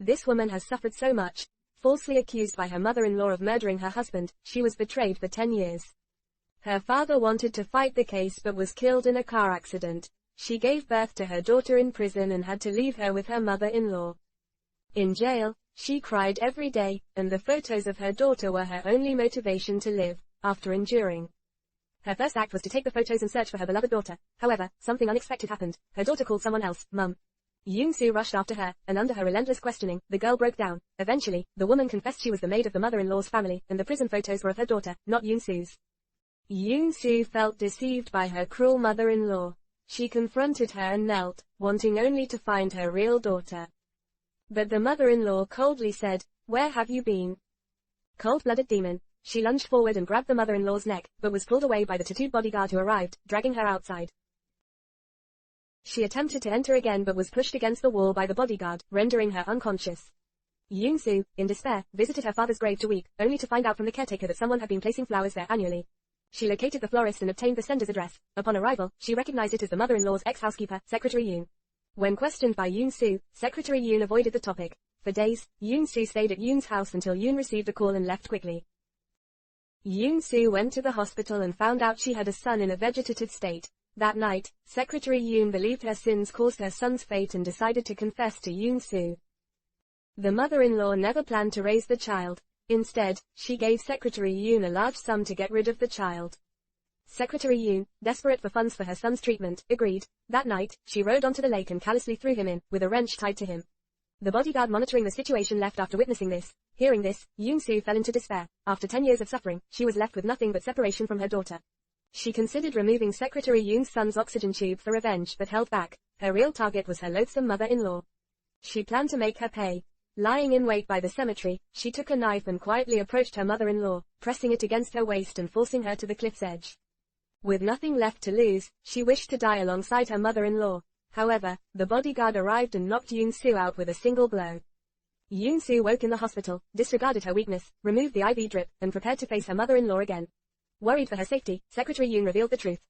This woman has suffered so much. Falsely accused by her mother-in-law of murdering her husband, she was betrayed for 10 years. Her father wanted to fight the case but was killed in a car accident. She gave birth to her daughter in prison and had to leave her with her mother-in-law. In jail, she cried every day, and the photos of her daughter were her only motivation to live, after enduring. Her first act was to take the photos and search for her beloved daughter. However, something unexpected happened. Her daughter called someone else, Mum. Yoon-soo rushed after her, and under her relentless questioning, the girl broke down. Eventually, the woman confessed she was the maid of the mother-in-law's family, and the prison photos were of her daughter, not Yoon-soo's. Yoon-soo felt deceived by her cruel mother-in-law. She confronted her and knelt, wanting only to find her real daughter. But the mother-in-law coldly said, "Where have you been?" Cold-blooded demon. She lunged forward and grabbed the mother-in-law's neck, but was pulled away by the tattooed bodyguard who arrived, dragging her outside. She attempted to enter again but was pushed against the wall by the bodyguard, rendering her unconscious. Yoon-soo, in despair, visited her father's grave to weep, only to find out from the caretaker that someone had been placing flowers there annually. She located the florist and obtained the sender's address. Upon arrival, she recognized it as the mother-in-law's ex-housekeeper, Secretary Yoon. When questioned by Yoon-soo, Secretary Yoon avoided the topic. For days, Yoon-soo stayed at Yoon's house until Yoon received a call and left quickly. Yoon-soo went to the hospital and found out she had a son in a vegetative state. That night, Secretary Yoon believed her sins caused her son's fate and decided to confess to Yoon-soo. The mother-in-law never planned to raise the child. Instead, she gave Secretary Yoon a large sum to get rid of the child. Secretary Yoon, desperate for funds for her son's treatment, agreed. That night, she rode onto the lake and callously threw him in, with a wrench tied to him. The bodyguard monitoring the situation left after witnessing this. Hearing this, Yoon-soo fell into despair. After 10 years of suffering, she was left with nothing but separation from her daughter. She considered removing Secretary Yoon's son's oxygen tube for revenge but held back. Her real target was her loathsome mother-in-law. She planned to make her pay. Lying in wait by the cemetery, she took a knife and quietly approached her mother-in-law, pressing it against her waist and forcing her to the cliff's edge. With nothing left to lose, she wished to die alongside her mother-in-law. However, the bodyguard arrived and knocked Yoon-soo out with a single blow. Yoon-soo woke in the hospital, disregarded her weakness, removed the IV drip, and prepared to face her mother-in-law again. Worried for her safety, Secretary Yoon revealed the truth.